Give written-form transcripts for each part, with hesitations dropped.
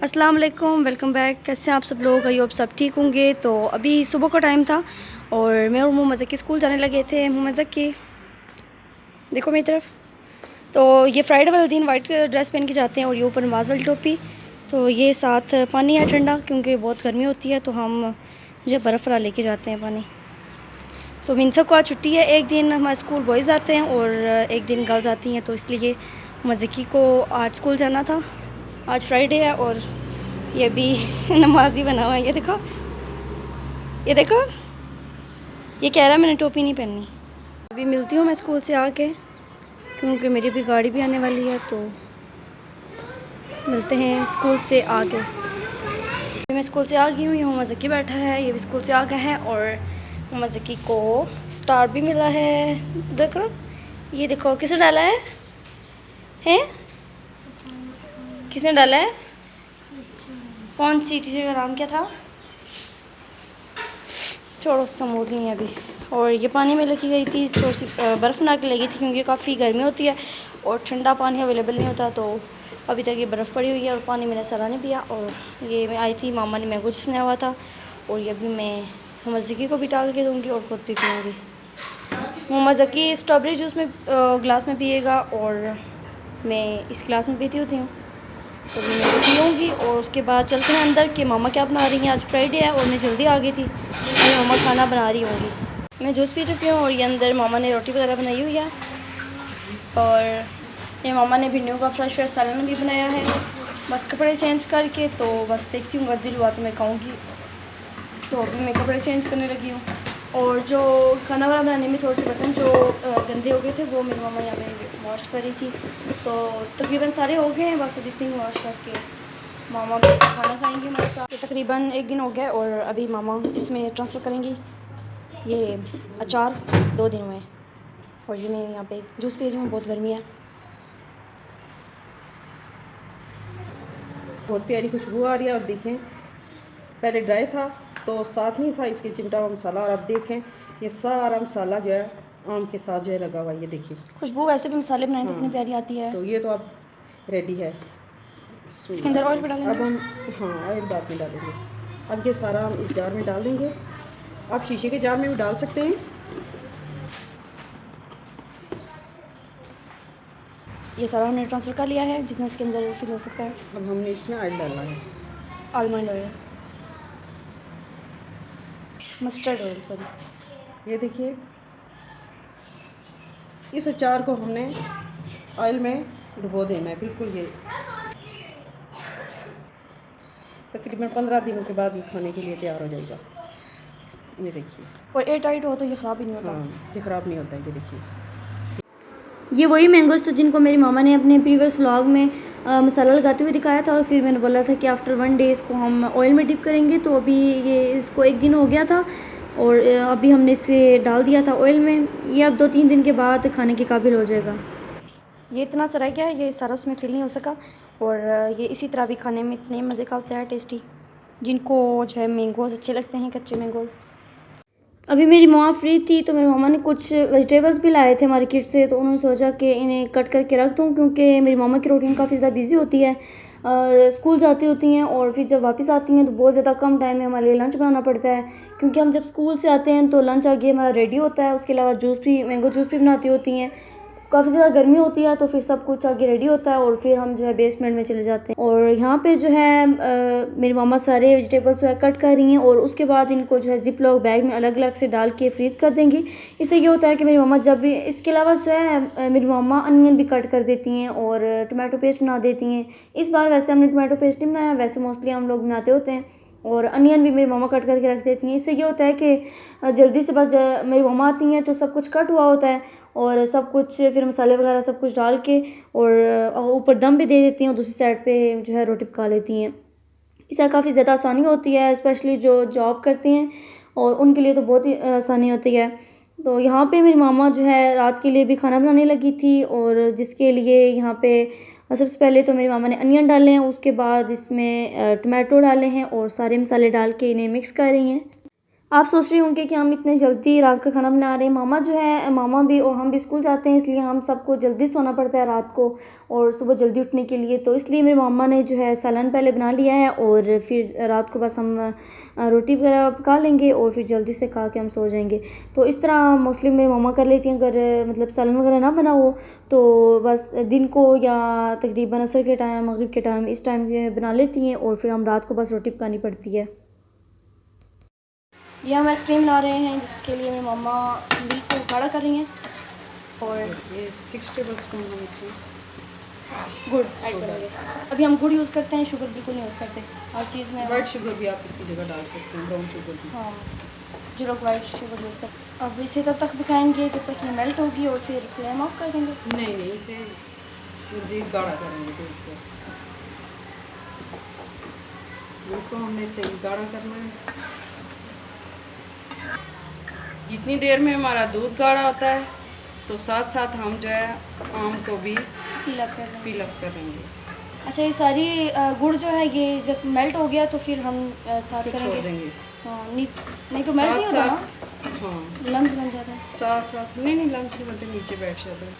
अस्सलाम वालेकुम, welcome back. कैसे हैं आप सब लोग? आई होप सब ठीक होंगे। तो अभी सुबह का टाइम था और मैं और मोहम्मद ज़की स्कूल जाने लगे थे। मोहम्मद ज़की देखो मेरी तरफ। तो ये फ्राइडे वाले दिन वाइट ड्रेस पहन के जाते हैं और ये ऊपर नमाज वाली टोपी। तो ये साथ पानी है ठंडा, क्योंकि बहुत गर्मी होती है तो हम जो बर्फ़ वाला लेके जाते हैं पानी। तो मिनसा को आज छुट्टी है, एक दिन हमारे स्कूल बॉयज़ आते हैं और एक दिन गर्ल्स आती हैं, तो इसलिए मोहम्मद ज़की को आज स्कूल जाना था। आज फ्राइडे है और ये भी नमाजी बना हुआ है। ये देखो, ये देखो, ये कह रहा है मैंने टोपी नहीं पहननी। अभी मिलती हूँ मैं स्कूल से आके, क्योंकि मेरी भी गाड़ी भी आने वाली है। तो मिलते हैं स्कूल से आके। मैं स्कूल से आ गई हूँ, ये मोहम्मद ज़की बैठा है, ये भी स्कूल से आ गया है और मोहम्मद ज़की को स्टार भी मिला है। देखो, ये देखो किसने डाला है? हैं? किसने डाला है? कौन सी टीचर का नाम क्या था? छोड़ो, उसका मूड नहीं है अभी। और ये पानी में लगी गई थी, थोड़ी सी बर्फ़ बना के लगी थी, क्योंकि काफ़ी गर्मी होती है और ठंडा पानी अवेलेबल नहीं होता। तो अभी तक ये बर्फ़ पड़ी हुई है और पानी मैंने सरा नहीं पिया। और ये मैं आई थी, मामा ने मैंगो जूस बनाया हुआ था और ये अभी मैं मोहम्मद ज़की को भी डाल के दूँगी और ख़ुद भी पीऊँगी। मोहम्मद ज़की स्ट्रॉबेरी जूस में गिलास में पिएगा और मैं इस गिलास में पीती होती हूँ। तो मैं पीऊँगी और उसके बाद चलते हैं अंदर कि मामा क्या बना रही हैं। आज फ्राइडे है और मैं जल्दी आ गई थी, और मामा खाना बना रही होंगी। मैं जूस पी चुकी हूँ और ये अंदर मामा ने रोटी वगैरह बनाई हुई है और ये मामा ने भिंडियों का फ्रेश सालन भी बनाया है। बस कपड़े चेंज करके तो बस देखती हूँ, दिल हुआ तो मैं खाऊँगी। तो अभी मैं कपड़े चेंज करने लगी हूँ और जो खाना वाना बनाने में थोड़े से बर्तन जो गंदे हो गए थे वो मेरी मामा यहाँ पे वॉश कर रही थी। तो तकरीबन सारे हो गए हैं, बस अभी सिंक वॉश करके मामा भी खाना खाएंगे हमारे साथ। तकरीबन एक दिन हो गया और अभी मामा इसमें ट्रांसफ़र करेंगी ये अचार 2 दिन में। और ये मैं यहाँ पे जूस पी रही हूँ, बहुत गर्मी है। बहुत प्यारी खुशबू आ रही है। और देखें, पहले ड्राई था तो साथ ही था इसके चिमटा हुआ मसाला, और अब देखें ये सारा मसाला जो है आम के साथ जो है लगा हुआ है। ये देखिए खुशबू वैसे भी मसाले बनाए तो इतनी प्यारी आती है। तो ये तो अब रेडी है। इसके अंदर ऑयल भी डालेंगे। अब हम ऑयल बाद में डालेंगे। अब ये सारा हम इस जार में डाल देंगे। आप शीशे के जार में भी डाल सकते हैं। ये सारा हमने ट्रांसफ़र कर लिया है जितना इसके अंदर फिल हो सकता है। अब हमने इसमें ऑयल डालना है, almond oil, mustard oil sorry. ये देखिए, इस अचार को हमने ऑयल में डुबो देना है बिल्कुल। ये तकरीबन 15 दिनों के बाद ये खाने के लिए तैयार हो जाएगा। ये देखिए, और एयर टाइट हो तो ये ख़राब ही नहीं होता। हाँ, ये ख़राब नहीं होता है। ये देखिए, ये वही मैंगोज़ थे जिनको मेरी मामा ने अपने प्रीवियस व्लॉग में मसाला लगाते हुए दिखाया था और फिर मैंने बोला था कि आफ्टर 1 डे इसको हम ऑयल में डिप करेंगे। तो अभी ये इसको 1 दिन हो गया था और अभी हमने इसे डाल दिया था ऑयल में। ये अब 2-3 दिन के बाद खाने के काबिल हो जाएगा। ये इतना सा रह गया है, ये सारा उसमें फिल नहीं हो सका। और ये इसी तरह भी खाने में इतने मज़े का होता है, टेस्टी, जिनको जो है मैंगोज़ अच्छे लगते हैं, कच्चे मैंगोज़। अभी मेरी माँ फ्री थी तो मेरी मामा ने कुछ वेजिटेबल्स भी लाए थे मार्केट से, तो उन्होंने सोचा कि इन्हें कट करके रख दूँ, क्योंकि मेरी मामा की रूटीन काफ़ी ज़्यादा बिजी होती है। स्कूल जाती होती हैं और फिर जब वापस आती हैं तो बहुत ज़्यादा कम टाइम में हमारे लिए लंच बनाना पड़ता है, क्योंकि हम जब स्कूल से आते हैं तो लंच आगे हमारा रेडी होता है। उसके अलावा जूस भी, मैंगो जूस भी बनाती होती हैं। काफ़ी ज़्यादा गर्मी होती है तो फिर सब कुछ आगे रेडी होता है और फिर हम जो है बेसमेंट में चले जाते हैं। और यहाँ पे जो है मेरी मामा सारे वेजिटेबल्स जो है कट कर रही हैं और उसके बाद इनको जो है जिप लॉक बैग में अलग अलग से डाल के फ्रीज़ कर देंगी। इससे ये होता है कि मेरी मामा जब भी, इसके अलावा जो है मेरी मामा अनियन भी कट कर देती हैं और टमाटो पेस्ट बना देती हैं। इस बार वैसे हमने टमाटो पेस्ट नहीं बनाया, वैसे मोस्टली हम लोग बनाते होते हैं। और अनियन भी मेरी मामा कट करके रख देती हैं। इससे ये होता है कि जल्दी से बस मेरी मामा आती हैं तो सब कुछ कट हुआ होता है और सब कुछ फिर मसाले वगैरह सब कुछ डाल के और ऊपर दम भी दे देती हैं और दूसरी साइड पे जो है रोटी पका लेती हैं। इससे काफ़ी ज़्यादा आसानी होती है, स्पेशली जो जॉब करते हैं और उनके लिए तो बहुत ही आसानी होती है। तो यहाँ पे मेरी मामा जो है रात के लिए भी खाना बनाने लगी थी और जिसके लिए यहाँ पे सबसे पहले तो मेरी मामा ने अनियन डाले हैं, उसके बाद इसमें टमाटो डाले हैं और सारे मसाले डाल के इन्हें मिक्स कर रही हैं। आप सोच रहे होंगे कि हम इतने जल्दी रात का खाना बना रहे हैं। मामा जो है, मामा भी और हम भी स्कूल जाते हैं, इसलिए हम सबको जल्दी सोना पड़ता है रात को और सुबह जल्दी उठने के लिए। तो इसलिए मेरे मामा ने जो है सालन पहले बना लिया है और फिर रात को बस हम रोटी वगैरह पका लेंगे और फिर जल्दी से खा के हम सो जाएंगे। तो इस तरह मोस्टली मेरी मामा कर लेती हैं। अगर मतलब सालन वगैरह ना बना हो तो बस दिन को या तकरीबन असर के टाइम, मगरिब के टाइम, इस टाइम बना लेती हैं और फिर हम रात को बस रोटी पकानी पड़ती है। ये हम आइसक्रीम ला रहे हैं जिसके लिए मेरी मामा मिल्क को गाढ़ा कर रही हैं और ये 6 टेबल स्पून हम इसमें गुड़ ऐड करेंगे। अभी हम गुड़ यूज़ करते हैं, शुगर बिल्कुल नहीं यूज़ करते हर चीज़ में। वाइट शुगर भी आप इसकी जगह डाल सकते हैं, ब्राउन शुगर भी। हाँ, जो लोग वाइट शुगर यूज़ करते हैं। अब इसे तब तक पकाएंगे जब तक ये मेल्ट होगी और फिर फ्लेम ऑफ कर देंगे। नहीं, इसे मज़ीद गाढ़ा करेंगे दूध को। दूध को हमने सही गाढ़ा करना है। जितनी देर में हमारा दूध गाढ़ा होता है तो साथ साथ हम जो है आम को भी पील अप करेंगे। अच्छा, ये सारी गुड़ जो है ये जब मेल्ट हो गया तो फिर हम साथ इसको करेंगे। छोड़ देंगे। हाँ, नहीं तो मेल्ट नहीं होता ना, हाँ, लम्स बन जाता है। साथ साथ नहीं लंच नहीं बनते, नीचे बैठ जाते हैं।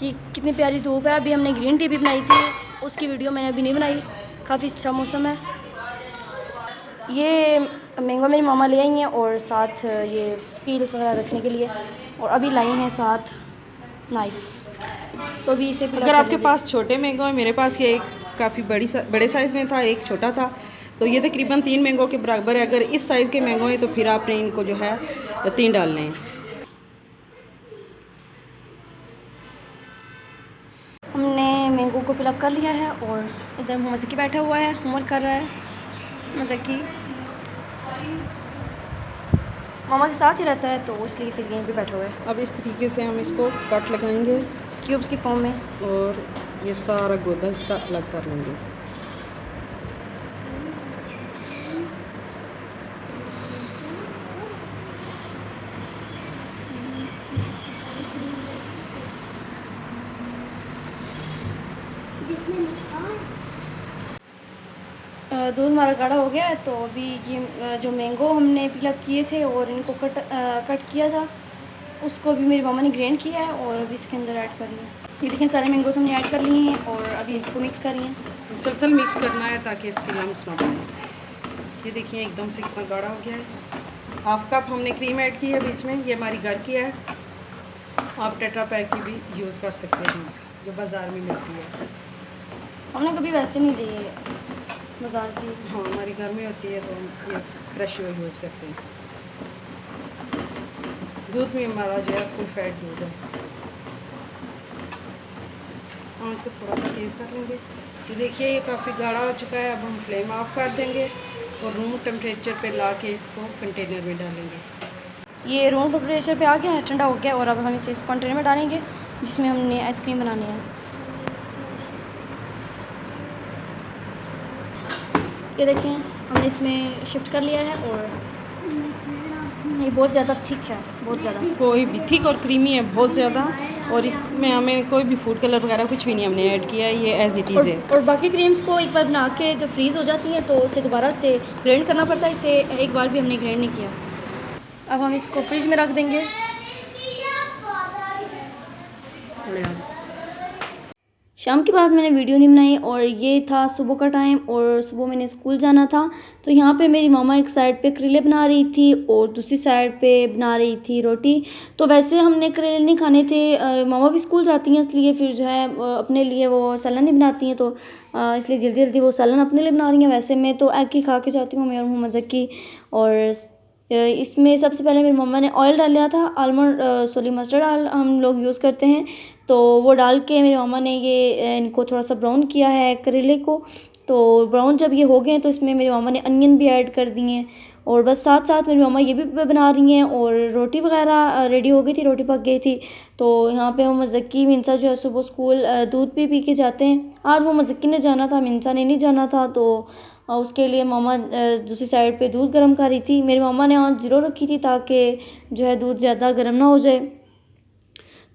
कि कितनी प्यारी धूप है। अभी हमने ग्रीन टी भी बनाई थी, उसकी वीडियो मैंने अभी नहीं बनाई। काफ़ी अच्छा मौसम है। ये मैंगो मेरी मामा ले आई हैं और साथ ये पील्स वगैरह रखने के लिए, और अभी लाई हैं साथ नाइफ़। तो अभी इसे अगर आपके पास छोटे मैंगो हैं, मेरे पास ये काफ़ी बड़े साइज़ में था, एक छोटा था, तो ये तकरीबन 3 मैंगो के बराबर है। अगर इस साइज़ के मैंगो हैं तो फिर आपने इनको जो है 3 डालने हैं। हमने मैंगो को फिलअप कर लिया है और इधर मज़की बैठा हुआ है, होमवर्क कर रहा है। मज़की मामा के साथ ही रहता है तो इसलिए फिर यहीं पे बैठा हुआ है। अब इस तरीके से हम इसको कट लगाएंगे क्यूब्स की फॉर्म में, और ये सारा गोदा इसका अलग कर लेंगे। दूध हमारा गाढ़ा हो गया है। तो अभी ये जो मैंगो हमने फिलअप किए थे और इनको कट किया था, उसको अभी मेरी मामा ने ग्राइंड किया है और अभी इसके अंदर ऐड कर लिया। ये देखें, सारे मैंगोस हमने ऐड कर लिए हैं और अभी इसको मिक्स कर रही हैं। मुसलसल मिक्स करना है ताकि इसके लम्स ना बने। ये देखिए एकदम से कितना गाढ़ा हो गया है। हाफ कप हमने क्रीम ऐड की है बीच में, ये हमारी घर की है। आप टेट्रा पैक की भी यूज़ कर सकते हैं जो बाज़ार में मिलती है। हमने कभी वैसे नहीं ली बाज़ार की। हाँ, हमारी घर में होती है तो हम ये फ्रेश यूज़ करते हैं। दूध भी हमारा जो है फुल फैट दूध है। आँच को थोड़ा सा तेज़ कर लेंगे। तो देखिए ये काफ़ी गाढ़ा हो चुका है। अब हम फ्लेम ऑफ कर देंगे और रूम टेम्परेचर पे ला के इसको कंटेनर में डालेंगे। ये रूम टेम्परेचर पे आ गया है, ठंडा हो गया और अब हम इसे इस कंटेनर में डालेंगे जिसमें हमने आइसक्रीम बनानी है। ये देखें, हमने इसमें शिफ्ट कर लिया है और ये बहुत ज़्यादा थिक है, बहुत ज़्यादा। कोई भी थिक और क्रीमी है बहुत ज़्यादा, और इसमें हमें कोई भी फूड कलर वगैरह कुछ भी नहीं हमने ऐड किया है, ये एज इट इज़ है। और बाकी क्रीम्स को एक बार बना के जब फ्रीज़ हो जाती हैं तो उसे दोबारा से ग्राइंड करना पड़ता है। इसे एक बार भी हमने ग्राइंड नहीं किया। अब हम इसको फ्रिज में रख देंगे। शाम के बाद मैंने वीडियो नहीं बनाई और ये था सुबह का टाइम और सुबह मैंने स्कूल जाना था। तो यहाँ पे मेरी मामा एक साइड पे करेले बना रही थी और दूसरी साइड पे बना रही थी रोटी। तो वैसे हमने करेले नहीं खाने थे, मामा भी स्कूल जाती हैं इसलिए फिर जो है अपने लिए वो सालन नहीं बनाती हैं, तो इसलिए जल्दी जल्दी वो सालन अपने लिए बना रही हैं। वैसे मैं तो एग ही खा के जाती हूँ, मैं और मोहम्मद ज़की। और इसमें सबसे पहले मेरी मम्मा ने ऑयल डाल लिया था, आलमंड सॉरी मस्टर्ड ऑयल हम लोग यूज़ करते हैं। तो वो डाल के मेरी मम्मा ने ये इनको थोड़ा सा ब्राउन किया है करेले को। तो ब्राउन जब ये हो गए तो इसमें मेरी मम्मा ने अनियन भी ऐड कर दिए हैं और बस साथ साथ मेरी मम्मा ये भी बना रही हैं और रोटी वगैरह रेडी हो गई थी, रोटी पक गई थी। तो यहाँ पे मोहम्मद ज़की मिनसा जो है सुबह स्कूल दूध भी पी के जाते हैं। आज मोहम्मद ज़की ने जाना था, मिनसा ने नहीं जाना था, तो उसके लिए मामा दूसरी साइड पे दूध गर्म कर रही थी। मेरी मामा ने आँच ज़ीरो रखी थी ताकि जो है दूध ज़्यादा गर्म ना हो जाए।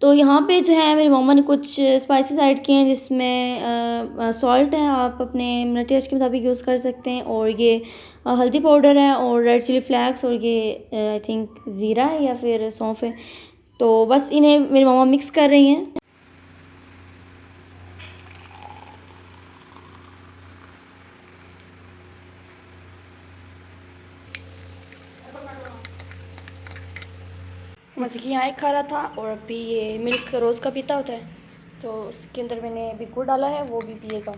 तो यहाँ पे जो है मेरी मम्मा ने कुछ स्पाइसेस ऐड किए हैं, जिसमें सॉल्ट है, आप अपने टेस्ट के मुताबिक यूज़ कर सकते हैं, और ये हल्दी पाउडर है, और रेड चिली फ्लैक्स, और ये आई थिंक ज़ीरा है या फिर सौंफ है। तो बस इन्हें मेरी मम्मा मिक्स कर रही हैं। मज़े की यहाँ एक खा रहा था, और अभी ये मिल्क रोज़ का पीता होता है, तो उसके अंदर मैंने अभी गुड़ डाला है, वो भी पिएगा।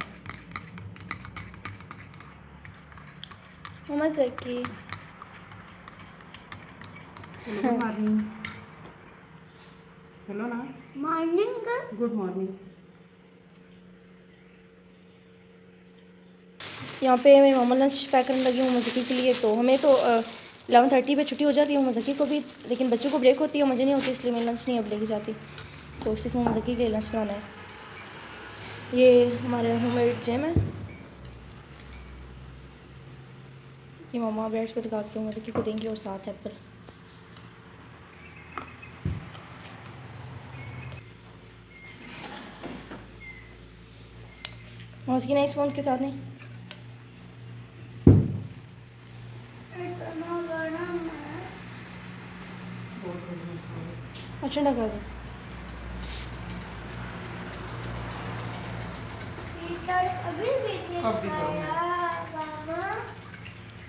मज़े की गुड मॉर्निंग। हेलो ना, मॉर्निंग। Good morning. यहाँ पे मेरी मम्मा लंच पैक करने लगी हूँ मज़की के लिए। तो हमें तो 11:30 पे छुट्टी हो जाती है मज़की को भी, लेकिन बच्चों को ब्रेक होती है, मुझे नहीं होती, इसलिए मैं लंच नहीं अब लेके जाती। तो सिर्फ मज़की के लिए लंच बनाना है। ये हमारे होममेड जैम है, ये मम्मा ब्रेड पे लगा के मज़की को देंगे, और साथ एप्पल। मज़की नहीं, स्पून के साथ नहीं। अच्छा लगा दो।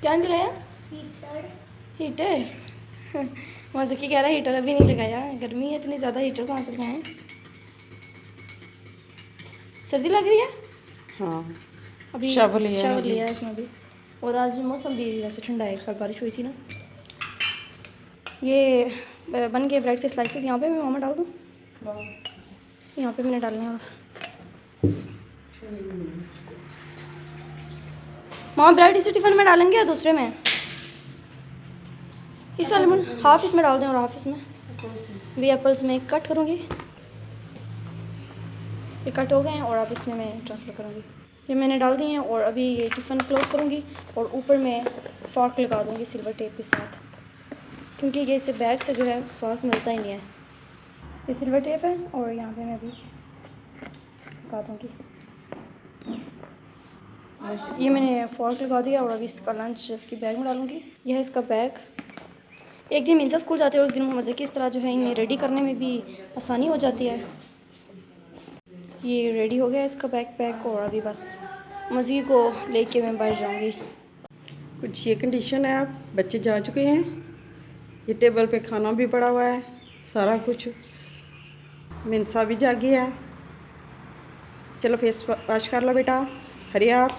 क्या लगाया? हीटर। मज़की कह रहा है हीटर अभी नहीं लगाया, गर्मी है इतनी ज़्यादा, हीटर कहाँ से लगाएं? सर्दी लग रही है। हाँ, अभी शावर लिया है इसमें भी, और आज मौसम भी वैसे ठंडा है, कल बारिश हुई थी ना। ये बन गए ब्रेड के स्लाइसेस। यहाँ पे मैं मामा डाल दूँ, यहाँ पे मैंने डालने हैं। मामा ब्रेड इसी टिफ़िन में डालेंगे या दूसरे में? इस वाले में हाफ इसमें डाल दें और हाफ इसमें। भी एप्पल्स में कट करूँगी, ये कट हो गए हैं, और अब इसमें मैं ट्रांसफ़र करूँगी। ये मैंने डाल दिए हैं, और अभी ये टिफ़िन क्लोज करूँगी, और ऊपर मैं फॉर्क लगा दूँगी सिल्वर टेप के साथ, क्योंकि ये इसे बैग से जो है फॉर्क मिलता ही नहीं है। ये सिल्वर टेप है, और यहाँ पे मैं अभी लगा दूँगी। ये मैंने फॉर्क लगा दिया, और अभी इसका लंच इसकी बैग में डालूँगी। यह है इसका बैग। एक दिन मिर्ज़ा स्कूल जाते हैं, और एक दिन मज़े की इस तरह जो है इन्हें रेडी करने में भी आसानी हो जाती है। ये रेडी हो गया इसका बैकपैक, और अभी बस मज़े को लेके मैं बाहर जाऊँगी। कुछ ये कंडीशन है, आप बच्चे जा चुके हैं, ये टेबल पे खाना भी पड़ा हुआ है, सारा कुछ। मिनसा भी जागी है। चलो फेस वॉश कर लो बेटा, हरी आप।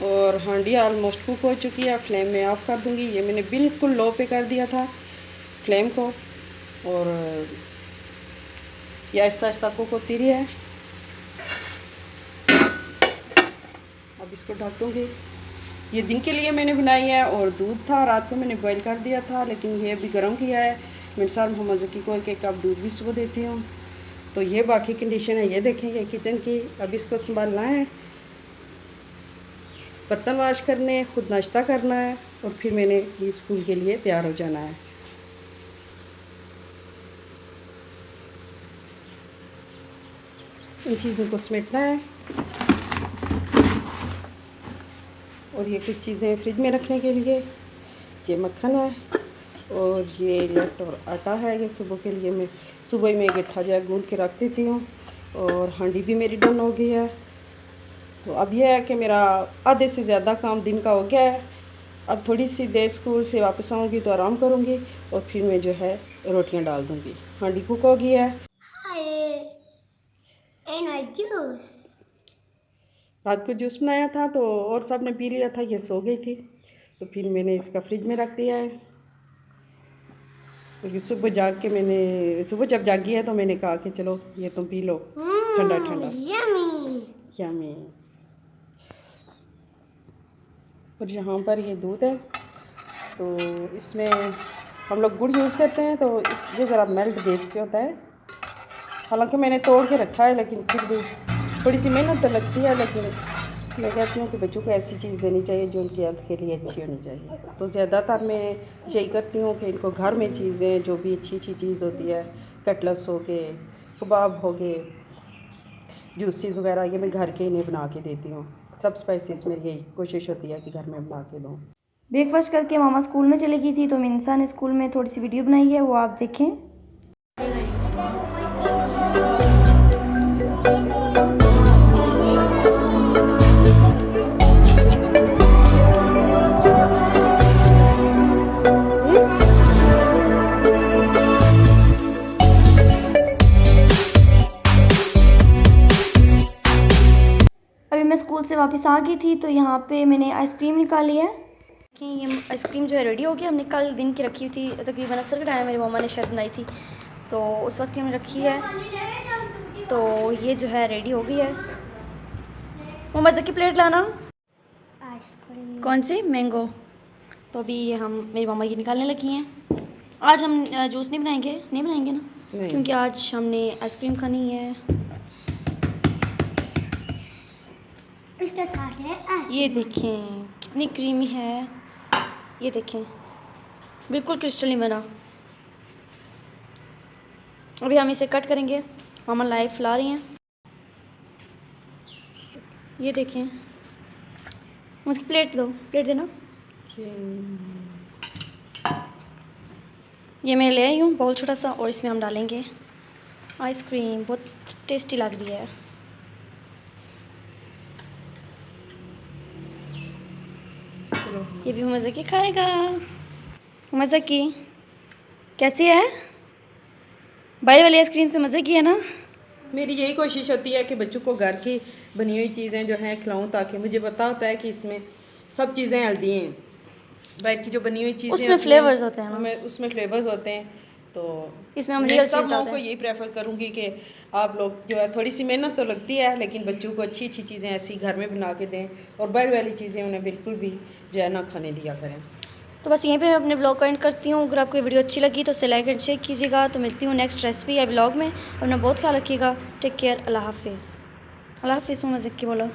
और हांडी ऑलमोस्ट कुक हो चुकी है, फ्लेम में ऑफ कर दूंगी। ये मैंने बिल्कुल लो पे कर दिया था फ्लेम को, और ये आहिस्ता आहिस्ता कुक होती रही है। अब इसको ढक दूँगी। ये दिन के लिए मैंने बनाई है, और दूध था रात को मैंने बॉईल कर दिया था, लेकिन ये अभी गर्म किया है। मेरे साथ मोहम्मद ज़की को एक कप दूध भी सुबह देती हूँ। तो ये बाकी कंडीशन है, ये देखें ये किचन की। अब इसको संभालना है, बर्तन वाश करने, खुद नाश्ता करना है, और फिर मैंने ये स्कूल के लिए तैयार हो जाना है। इन चीज़ों को समेटना है, और ये कुछ चीज़ें फ्रिज में रखने के लिए। ये मक्खन है, और ये लट और आटा है, ये सुबह के लिए मैं सुबह में गट्ठा जो है गूंद के रख देती हूँ। और हांडी भी मेरी डन हो गई है। तो अब यह है कि मेरा आधे से ज़्यादा काम दिन का हो गया है। अब थोड़ी सी देर स्कूल से वापस आऊँगी तो आराम करूँगी, और फिर मैं जो है रोटियाँ डाल दूँगी। हांडी कुक हो गई है। रात को जूस बनाया था, तो और सब ने पी लिया था, ये सो गई थी, तो फिर मैंने इसका फ्रिज में रख दिया है। क्योंकि सुबह जाग के मैंने सुबह जब जागी है तो मैंने कहा कि चलो ये तुम पी लो, ठंडा ठंडा। यम्मी। और यहाँ पर ये दूध है, तो इसमें हम लोग गुड़ यूज़ करते हैं, तो इसलिए ज़रा मेल्ट देर से होता है। हालांकि मैंने तोड़ के रखा है, लेकिन फिर भी थोड़ी सी मेहनत तो लगती है। लेकिन मैं कहती हूँ कि बच्चों को ऐसी चीज़ देनी चाहिए जो उनकी हेल्थ के लिए अच्छी होनी चाहिए। तो ज़्यादातर मैं यही करती हूँ कि इनको घर में चीज़ें जो भी अच्छी चीज़ होती है कटलेट्स हो गए, कबाब हो गए, जूसेस वगैरह, ये मैं घर के इन्हें बना के देती हूँ। सब स्पाइसेस मेरी यही कोशिश होती है कि घर में बना के दूँ। ब्रेकफास्ट करके मामा स्कूल में चली गई थी, तो मिनसा ने स्कूल में थोड़ी सी वीडियो बनाई है, वो आप देखें। अभी मैं स्कूल से वापस आ गई थी, तो यहाँ पे मैंने आइसक्रीम निकाली है कि ये आइसक्रीम जो है रेडी हो गई। हमने कल दिन की रखी थी, तकरीबन असर का टाइम मेरी मम्मा ने शायद बनाई थी, तो उस वक्त हमने रखी है। तो ये जो है रेडी हो गई है। मम्मा की प्लेट लाना। कौन सी? मैंगो। तो अभी ये हम मेरी मम्मा ये निकालने लगी हैं। आज हम जूस नहीं बनाएंगे ना, नहीं। क्योंकि आज हमने आइसक्रीम खानी है। ये देखें कितनी क्रीमी है, ये देखें बिल्कुल क्रिस्टल नहीं बना। अभी हम इसे कट करेंगे। मामा लाइव ला रही हैं, ये देखें। उसकी प्लेट दो, प्लेट देना। ये मैं ले आई हूँ बाउल छोटा सा, और इसमें हम डालेंगे आइसक्रीम। बहुत टेस्टी लग रही है। ये भी मज़े की खाएगा। मज़े की कैसी है? बाहर वाली आइसक्रीम से मज़े की है ना? मेरी यही कोशिश होती है कि बच्चों को घर की बनी हुई चीज़ें जो हैं खिलाऊं, ताकि मुझे पता होता है कि इसमें सब चीज़ें हेल्दी हैं। बाहर की जो बनी हुई चीज़ें उसमें फ्लेवर्स होते हैं ना, उसमें फ्लेवर्स होते हैं। तो इसमें हम मैं रियल सब चीज़ लोगों डालते को हैं। यही प्रेफर करूँगी कि आप लोग जो है, थोड़ी सी मेहनत तो लगती है, लेकिन बच्चों को अच्छी अच्छी चीज़ें ऐसी घर में बना के दें, और बाहर वाली चीज़ें उन्हें बिल्कुल भी जो है ना खाने दिया करें। तो बस यहीं पे मैं अपने व्लॉग का एंड करती हूँ। अगर आपको ये वीडियो अच्छी लगी तो इसे लाइक एंड शेयर कीजिएगा। तो मिलती हूँ नेक्स्ट रेसिपी या व्लॉग में। अपना बहुत ख्याल रखिएगा। Take care. अल्लाह हाफिज़। अल्लाह हाफिज़। मज़े की बोलो।